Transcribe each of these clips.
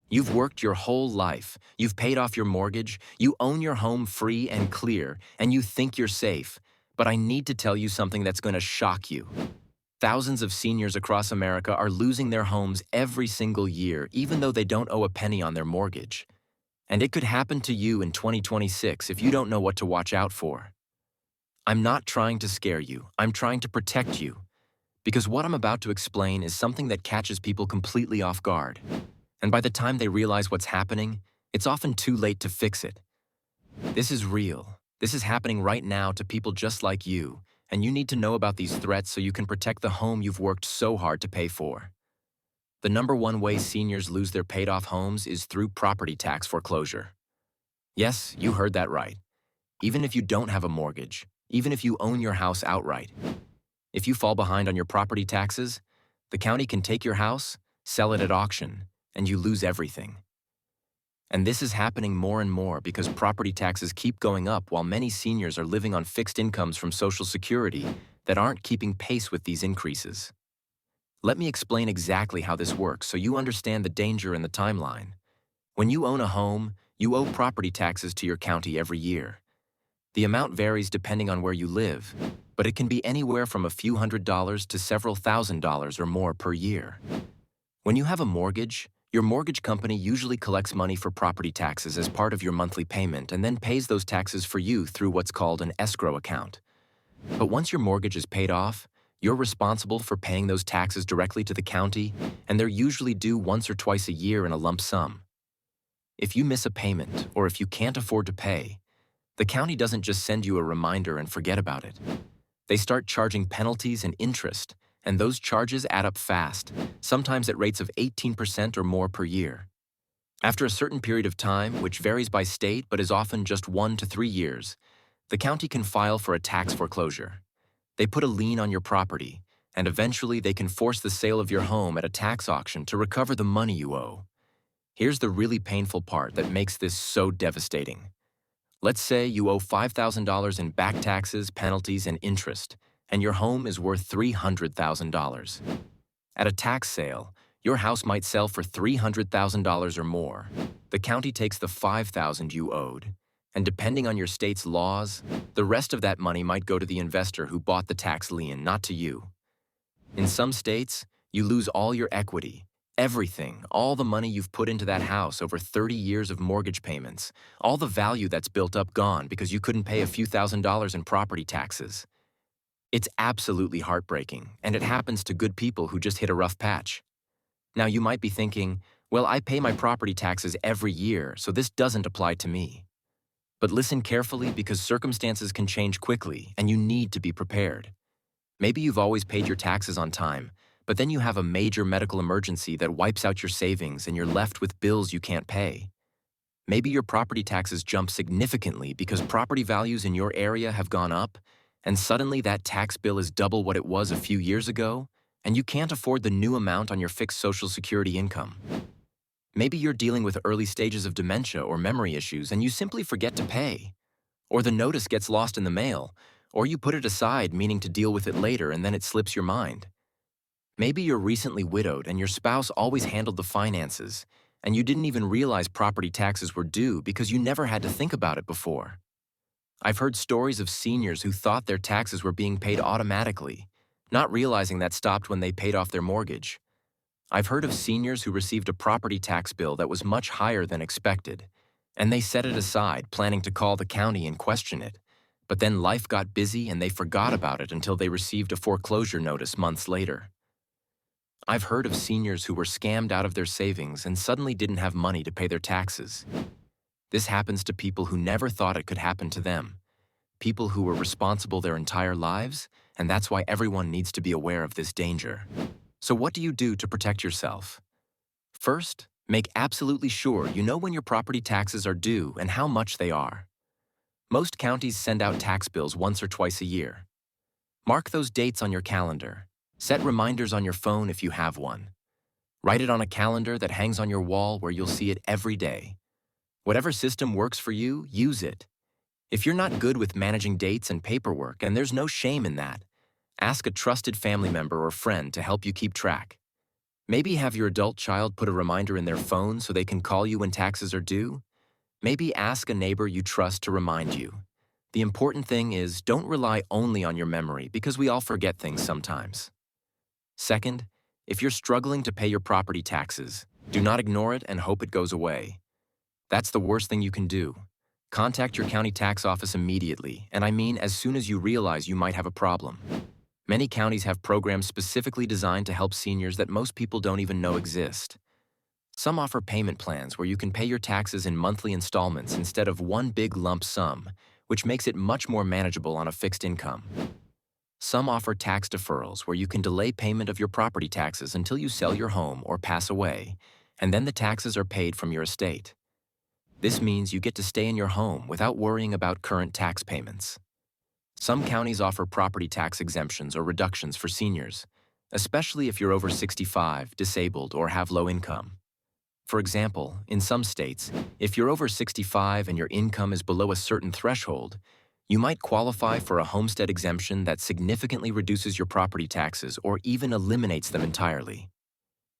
You've worked your whole life, you've paid off your mortgage, you own your home free and clear, and you think you're safe. But I need to tell you something that's going to shock you. Thousands of seniors across America are losing their homes every single year, even though they don't owe a penny on their mortgage. And it could happen to you in 2026 if you don't know what to watch out for. I'm not trying to scare you, I'm trying to protect you. Because what I'm about to explain is something that catches people completely off guard. And by the time they realize what's happening, it's often too late to fix it. This is real. This is happening right now to people just like you, and you need to know about these threats so you can protect the home you've worked so hard to pay for. The number one way seniors lose their paid-off homes is through property tax foreclosure. Yes, you heard that right. Even if you don't have a mortgage, even if you own your house outright. If you fall behind on your property taxes, the county can take your house, sell it at auction, and you lose everything. And this is happening more and more because property taxes keep going up while many seniors are living on fixed incomes from Social Security that aren't keeping pace with these increases. Let me explain exactly how this works so you understand the danger and the timeline. When you own a home, you owe property taxes to your county every year. The amount varies depending on where you live, but it can be anywhere from a few $100s to several $1,000s or more per year. When you have a mortgage, your mortgage company usually collects money for property taxes as part of your monthly payment and then pays those taxes for you through what's called an escrow account. But once your mortgage is paid off, you're responsible for paying those taxes directly to the county, and they're usually due once or twice a year in a lump sum. If you miss a payment or if you can't afford to pay, the county doesn't just send you a reminder and forget about it. They start charging penalties and interest, and those charges add up fast, sometimes at rates of 18% or more per year. After a certain period of time, which varies by state but is often just 1 to 3 years, the county can file for a tax foreclosure. They put a lien on your property, and eventually they can force the sale of your home at a tax auction to recover the money you owe. Here's the really painful part that makes this so devastating. Let's say you owe $5,000 in back taxes, penalties, and interest, and your home is worth $300,000. At a tax sale, your house might sell for $300,000 or more. The county takes the $5,000 you owed, and depending on your state's laws, the rest of that money might go to the investor who bought the tax lien, not to you. In some states, you lose all your equity, everything, all the money you've put into that house over 30 years of mortgage payments, all the value that's built up gone because you couldn't pay a few $1,000s in property taxes. It's absolutely heartbreaking, and it happens to good people who just hit a rough patch. Now you might be thinking, well, I pay my property taxes every year, so this doesn't apply to me. But listen carefully because circumstances can change quickly, and you need to be prepared. Maybe you've always paid your taxes on time, but then you have a major medical emergency that wipes out your savings and you're left with bills you can't pay. Maybe your property taxes jump significantly because property values in your area have gone up, and suddenly that tax bill is double what it was a few years ago, and you can't afford the new amount on your fixed Social Security income. Maybe you're dealing with early stages of dementia or memory issues and you simply forget to pay. Or the notice gets lost in the mail, or you put it aside meaning to deal with it later and then it slips your mind. Maybe you're recently widowed and your spouse always handled the finances, and you didn't even realize property taxes were due because you never had to think about it before. I've heard stories of seniors who thought their taxes were being paid automatically, not realizing that stopped when they paid off their mortgage. I've heard of seniors who received a property tax bill that was much higher than expected, and they set it aside, planning to call the county and question it. But then life got busy and they forgot about it until they received a foreclosure notice months later. I've heard of seniors who were scammed out of their savings and suddenly didn't have money to pay their taxes. This happens to people who never thought it could happen to them. People who were responsible their entire lives, and that's why everyone needs to be aware of this danger. So what do you do to protect yourself? First, make absolutely sure you know when your property taxes are due and how much they are. Most counties send out tax bills once or twice a year. Mark those dates on your calendar. Set reminders on your phone if you have one. Write it on a calendar that hangs on your wall where you'll see it every day. Whatever system works for you, use it. If you're not good with managing dates and paperwork, and there's no shame in that, ask a trusted family member or friend to help you keep track. Maybe have your adult child put a reminder in their phone so they can call you when taxes are due. Maybe ask a neighbor you trust to remind you. The important thing is, don't rely only on your memory because we all forget things sometimes. Second, if you're struggling to pay your property taxes, do not ignore it and hope it goes away. That's the worst thing you can do. Contact your county tax office immediately, and I mean as soon as you realize you might have a problem. Many counties have programs specifically designed to help seniors that most people don't even know exist. Some offer payment plans where you can pay your taxes in monthly installments instead of one big lump sum, which makes it much more manageable on a fixed income. Some offer tax deferrals where you can delay payment of your property taxes until you sell your home or pass away, and then the taxes are paid from your estate. This means you get to stay in your home without worrying about current tax payments. Some counties offer property tax exemptions or reductions for seniors, especially if you're over 65, disabled, or have low income. For example, in some states, if you're over 65 and your income is below a certain threshold, you might qualify for a homestead exemption that significantly reduces your property taxes or even eliminates them entirely.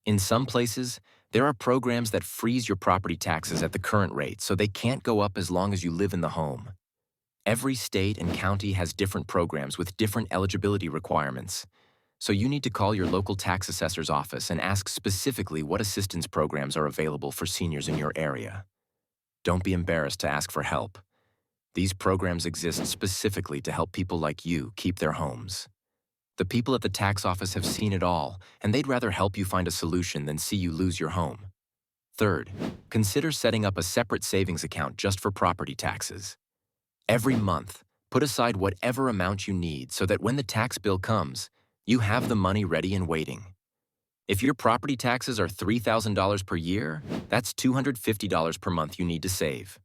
In some places, there are programs that freeze your property taxes at the current rate so they can't go up as long as you live in the home. Every state and county has different programs with different eligibility requirements, so you need to call your local tax assessor's office and ask specifically what assistance programs are available for seniors in your area. Don't be embarrassed to ask for help. These programs exist specifically to help people like you keep their homes. The people at the tax office have seen it all, and they'd rather help you find a solution than see you lose your home. Third, consider setting up a separate savings account just for property taxes. Every month, put aside whatever amount you need so that when the tax bill comes, you have the money ready and waiting. If your property taxes are $3,000 per year, that's $250 per month you need to save.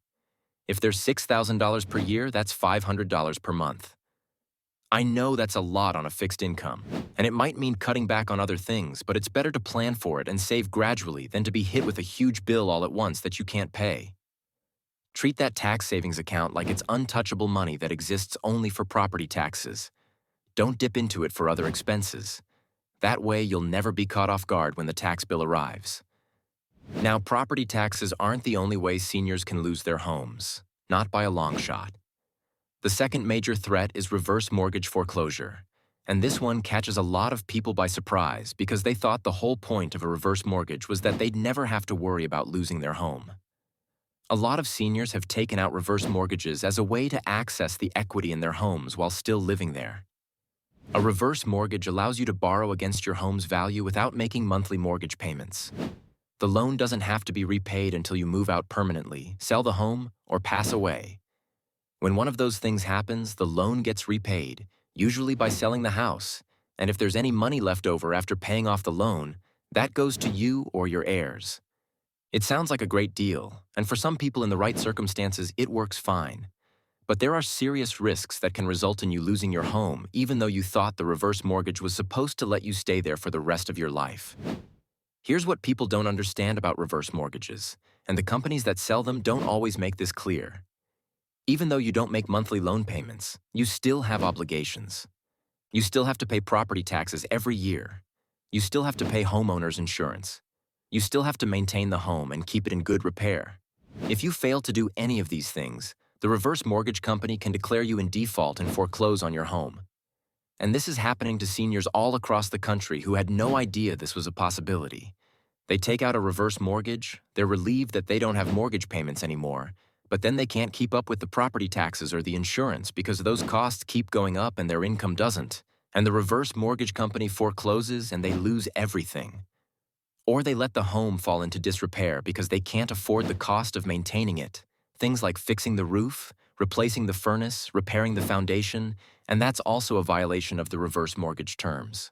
If they're $6,000 per year, that's $500 per month. I know that's a lot on a fixed income, and it might mean cutting back on other things, but it's better to plan for it and save gradually than to be hit with a huge bill all at once that you can't pay. Treat that tax savings account like it's untouchable money that exists only for property taxes. Don't dip into it for other expenses. That way, you'll never be caught off guard when the tax bill arrives. Now, property taxes aren't the only way seniors can lose their homes, not by a long shot. The second major threat is reverse mortgage foreclosure, and this one catches a lot of people by surprise because they thought the whole point of a reverse mortgage was that they'd never have to worry about losing their home. A lot of seniors have taken out reverse mortgages as a way to access the equity in their homes while still living there. A reverse mortgage allows you to borrow against your home's value without making monthly mortgage payments. The loan doesn't have to be repaid until you move out permanently, sell the home, or pass away. When one of those things happens, the loan gets repaid, usually by selling the house, and if there's any money left over after paying off the loan, that goes to you or your heirs. It sounds like a great deal, and for some people in the right circumstances, it works fine. But there are serious risks that can result in you losing your home, even though you thought the reverse mortgage was supposed to let you stay there for the rest of your life. Here's what people don't understand about reverse mortgages, and the companies that sell them don't always make this clear. Even though you don't make monthly loan payments, you still have obligations. You still have to pay property taxes every year. You still have to pay homeowners insurance. You still have to maintain the home and keep it in good repair. If you fail to do any of these things, the reverse mortgage company can declare you in default and foreclose on your home. And this is happening to seniors all across the country who had no idea this was a possibility. They take out a reverse mortgage, they're relieved that they don't have mortgage payments anymore, but then they can't keep up with the property taxes or the insurance because those costs keep going up and their income doesn't. And the reverse mortgage company forecloses and they lose everything. Or they let the home fall into disrepair because they can't afford the cost of maintaining it. Things like fixing the roof, replacing the furnace, repairing the foundation, and that's also a violation of the reverse mortgage terms.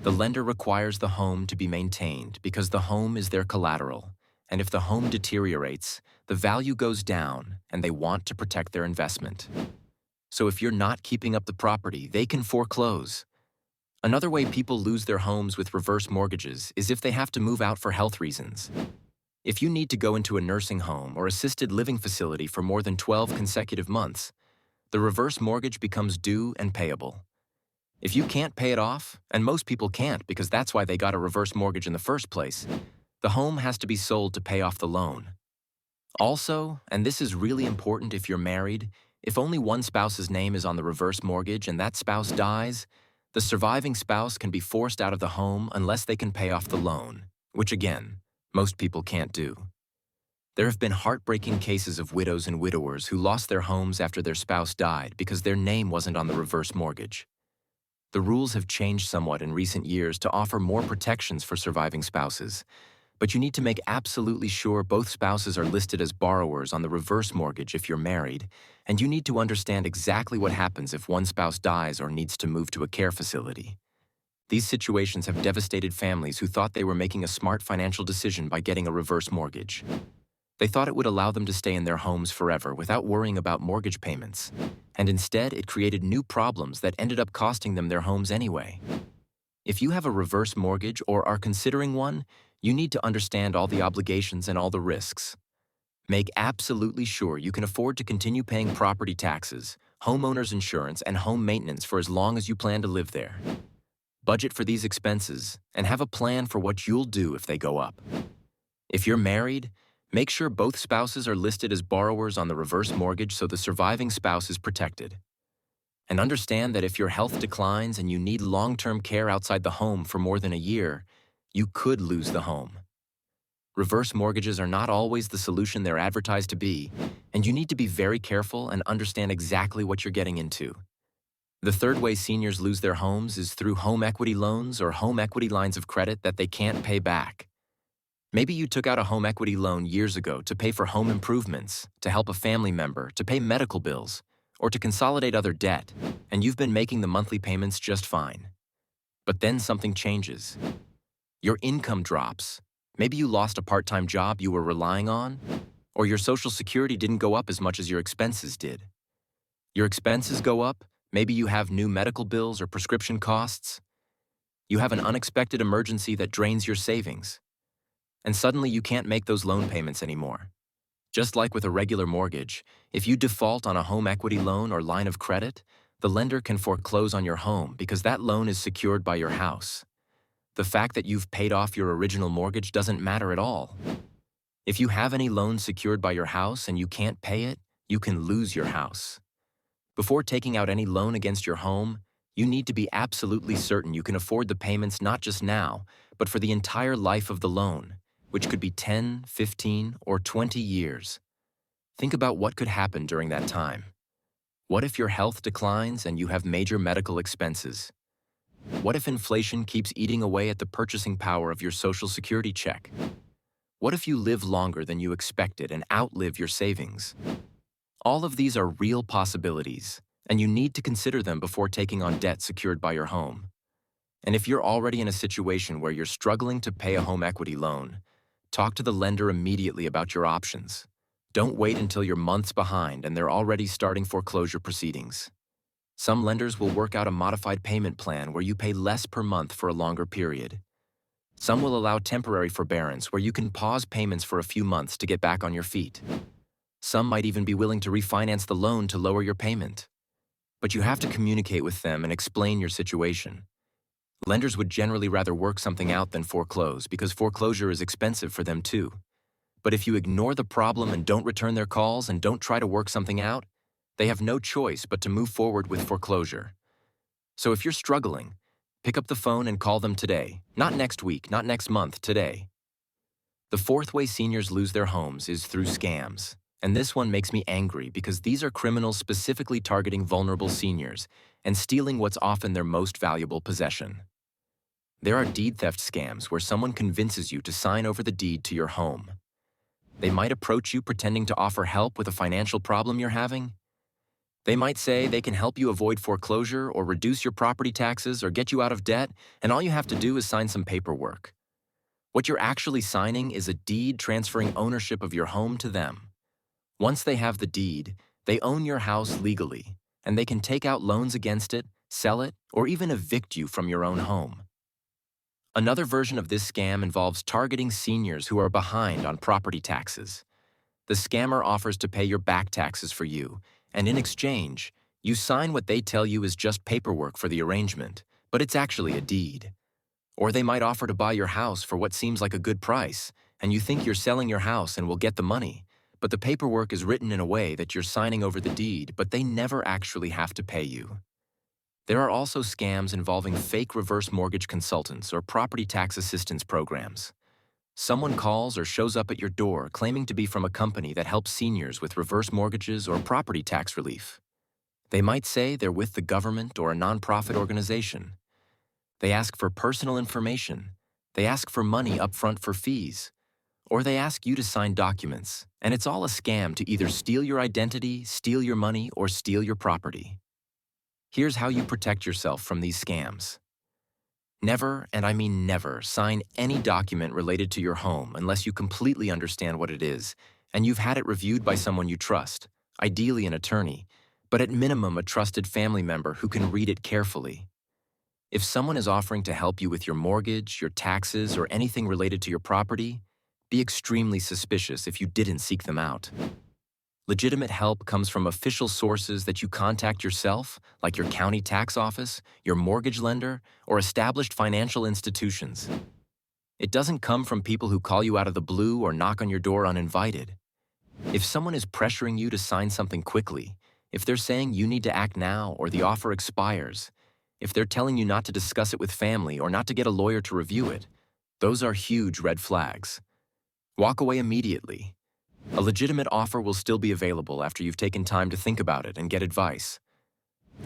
The lender requires the home to be maintained because the home is their collateral, and if the home deteriorates, the value goes down and they want to protect their investment. So if you're not keeping up the property, they can foreclose. Another way people lose their homes with reverse mortgages is if they have to move out for health reasons. If you need to go into a nursing home or assisted living facility for more than 12 consecutive months, the reverse mortgage becomes due and payable. If you can't pay it off, and most people can't because that's why they got a reverse mortgage in the first place, the home has to be sold to pay off the loan. Also, and this is really important if you're married, if only one spouse's name is on the reverse mortgage and that spouse dies, the surviving spouse can be forced out of the home unless they can pay off the loan, which again, most people can't do. There have been heartbreaking cases of widows and widowers who lost their homes after their spouse died because their name wasn't on the reverse mortgage. The rules have changed somewhat in recent years to offer more protections for surviving spouses, but you need to make absolutely sure both spouses are listed as borrowers on the reverse mortgage if you're married, and you need to understand exactly what happens if one spouse dies or needs to move to a care facility. These situations have devastated families who thought they were making a smart financial decision by getting a reverse mortgage. They thought it would allow them to stay in their homes forever without worrying about mortgage payments, and instead it created new problems that ended up costing them their homes anyway. If you have a reverse mortgage or are considering one, you need to understand all the obligations and all the risks. Make absolutely sure you can afford to continue paying property taxes, homeowner's insurance, and home maintenance for as long as you plan to live there. Budget for these expenses and have a plan for what you'll do if they go up. If you're married, make sure both spouses are listed as borrowers on the reverse mortgage so the surviving spouse is protected. And understand that if your health declines and you need long-term care outside the home for more than a year, you could lose the home. Reverse mortgages are not always the solution they're advertised to be, and you need to be very careful and understand exactly what you're getting into. The third way seniors lose their homes is through home equity loans or home equity lines of credit that they can't pay back. Maybe you took out a home equity loan years ago to pay for home improvements, to help a family member, to pay medical bills, or to consolidate other debt, and you've been making the monthly payments just fine. But then something changes. Your income drops. Maybe you lost a part-time job you were relying on, or your Social Security didn't go up as much as your expenses did. Your expenses go up, maybe you have new medical bills or prescription costs. You have an unexpected emergency that drains your savings. And suddenly you can't make those loan payments anymore. Just like with a regular mortgage, if you default on a home equity loan or line of credit, the lender can foreclose on your home because that loan is secured by your house. The fact that you've paid off your original mortgage doesn't matter at all. If you have any loans secured by your house and you can't pay it, you can lose your house. Before taking out any loan against your home, you need to be absolutely certain you can afford the payments not just now, but for the entire life of the loan, which could be 10, 15, or 20 years. Think about what could happen during that time. What if your health declines and you have major medical expenses? What if inflation keeps eating away at the purchasing power of your Social Security check? What if you live longer than you expected and outlive your savings? All of these are real possibilities, and you need to consider them before taking on debt secured by your home. And if you're already in a situation where you're struggling to pay a home equity loan, talk to the lender immediately about your options. Don't wait until you're months behind and they're already starting foreclosure proceedings. Some lenders will work out a modified payment plan where you pay less per month for a longer period. Some will allow temporary forbearance where you can pause payments for a few months to get back on your feet. Some might even be willing to refinance the loan to lower your payment. But you have to communicate with them and explain your situation. Lenders would generally rather work something out than foreclose because foreclosure is expensive for them too. But if you ignore the problem and don't return their calls and don't try to work something out, they have no choice but to move forward with foreclosure. So if you're struggling, pick up the phone and call them today. Not next week, not next month, today. The fourth way seniors lose their homes is through scams. And this one makes me angry because these are criminals specifically targeting vulnerable seniors and stealing what's often their most valuable possession. There are deed theft scams where someone convinces you to sign over the deed to your home. They might approach you pretending to offer help with a financial problem you're having. They might say they can help you avoid foreclosure or reduce your property taxes or get you out of debt, and all you have to do is sign some paperwork. What you're actually signing is a deed transferring ownership of your home to them. Once they have the deed, they own your house legally, and they can take out loans against it, sell it, or even evict you from your own home. Another version of this scam involves targeting seniors who are behind on property taxes. The scammer offers to pay your back taxes for you, and in exchange, You sign what they tell you is just paperwork for the arrangement, but it's actually a deed. Or they might offer to buy your house for what seems like a good price, and you think you're selling your house and will get the money, but the paperwork is written in a way that you're signing over the deed, but they never actually have to pay you. There are also scams involving fake reverse mortgage consultants or property tax assistance programs. Someone calls or shows up at your door claiming to be from a company that helps seniors with reverse mortgages or property tax relief. They might say they're with the government or a nonprofit organization. They ask for personal information. They ask for money upfront for fees. Or they ask you to sign documents, and it's all a scam to either steal your identity, steal your money, or steal your property. Here's how you protect yourself from these scams. Never, and I mean never, sign any document related to your home unless you completely understand what it is, and you've had it reviewed by someone you trust, ideally an attorney, but at minimum a trusted family member who can read it carefully. If someone is offering to help you with your mortgage, your taxes, or anything related to your property, be extremely suspicious if you didn't seek them out. Legitimate help comes from official sources that you contact yourself, like your county tax office, your mortgage lender, or established financial institutions. It doesn't come from people who call you out of the blue or knock on your door uninvited. If someone is pressuring you to sign something quickly, if they're saying you need to act now or the offer expires, if they're telling you not to discuss it with family or not to get a lawyer to review it, those are huge red flags. Walk away immediately. A legitimate offer will still be available after you've taken time to think about it and get advice.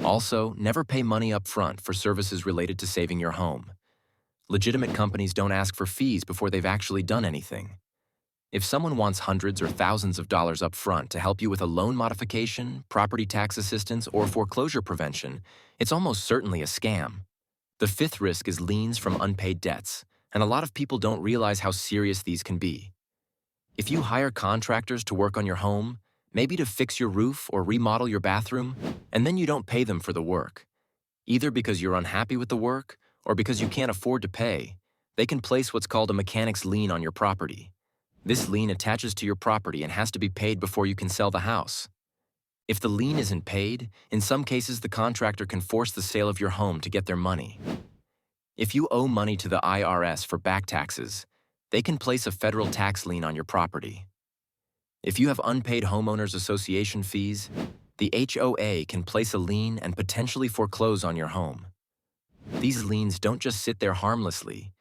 Also, never pay money up front for services related to saving your home. Legitimate companies don't ask for fees before they've actually done anything. If someone wants hundreds or thousands of dollars up front to help you with a loan modification, property tax assistance, or foreclosure prevention, it's almost certainly a scam. The fifth risk is liens from unpaid debts, and a lot of people don't realize how serious these can be. If you hire contractors to work on your home, maybe to fix your roof or remodel your bathroom, and then you don't pay them for the work, either because you're unhappy with the work or because you can't afford to pay, they can place what's called a mechanic's lien on your property. This lien attaches to your property and has to be paid before you can sell the house. If the lien isn't paid, in some cases the contractor can force the sale of your home to get their money. If you owe money to the IRS for back taxes, they can place a federal tax lien on your property. If you have unpaid homeowners association fees, the HOA can place a lien and potentially foreclose on your home. These liens don't just sit there harmlessly.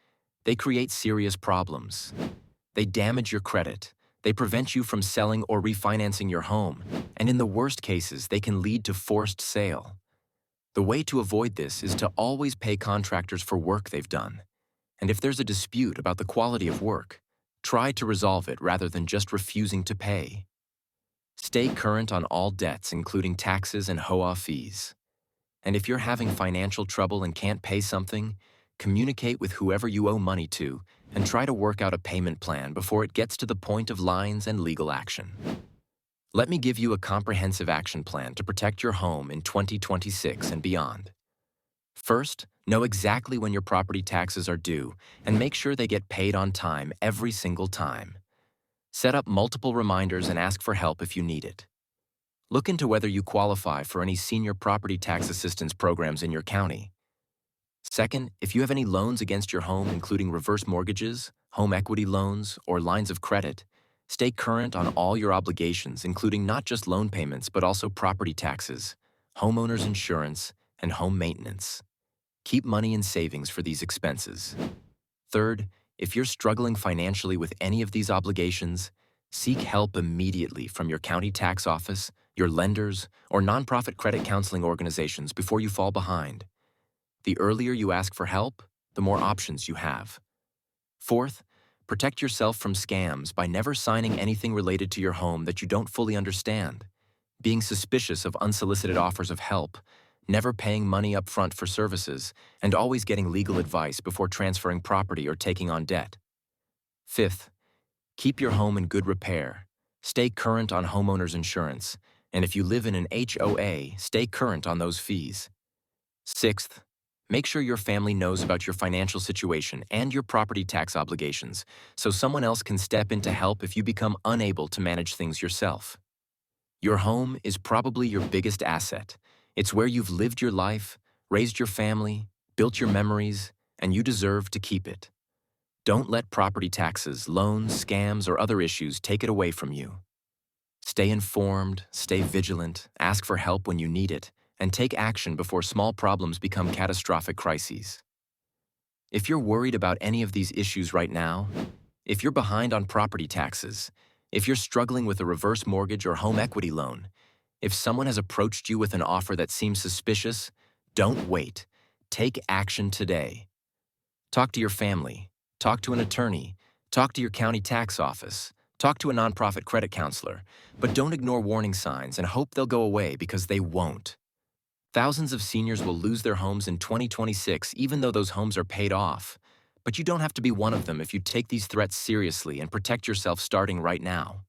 They create serious problems. They damage your credit. They prevent you from selling or refinancing your home. And in the worst cases, they can lead to forced sale. The way to avoid this is to always pay contractors for work they've done. And if there's a dispute about the quality of work, try to resolve it rather than just refusing to pay. Stay current on all debts, including taxes and HOA fees. And if you're having financial trouble and can't pay something, communicate with whoever you owe money to and try to work out a payment plan before it gets to the point of lines and legal action. Let me give you a comprehensive action plan to protect your home in 2026 and beyond. First, know exactly when your property taxes are due and make sure they get paid on time every single time. Set up multiple reminders and ask for help if you need it. Look into whether you qualify for any senior property tax assistance programs in your county. Second, if you have any loans against your home, including reverse mortgages, home equity loans, or lines of credit, stay current on all your obligations, including not just loan payments, but also property taxes, homeowners insurance, and home maintenance. Keep money in savings for these expenses. Third, if you're struggling financially with any of these obligations, seek help immediately from your county tax office, your lenders, or nonprofit credit counseling organizations before you fall behind. The earlier you ask for help, the more options you have. Fourth, protect yourself from scams by never signing anything related to your home that you don't fully understand, being suspicious of unsolicited offers of help, never paying money up front for services, and always getting legal advice before transferring property or taking on debt. Fifth, keep your home in good repair. Stay current on homeowners insurance, and if you live in an HOA, stay current on those fees. Sixth, make sure your family knows about your financial situation and your property tax obligations so someone else can step in to help if you become unable to manage things yourself. Your home is probably your biggest asset. It's where you've lived your life, raised your family, built your memories, and you deserve to keep it. Don't let property taxes, loans, scams, or other issues take it away from you. Stay informed, stay vigilant, ask for help when you need it, and take action before small problems become catastrophic crises. If you're worried about any of these issues right now, if you're behind on property taxes, if you're struggling with a reverse mortgage or home equity loan, if someone has approached you with an offer that seems suspicious, don't wait. Take action today. Talk to your family, talk to an attorney, talk to your county tax office, talk to a nonprofit credit counselor, but don't ignore warning signs and hope they'll go away because they won't. Thousands of seniors will lose their homes in 2026 even though those homes are paid off. But you don't have to be one of them if you take these threats seriously and protect yourself starting right now.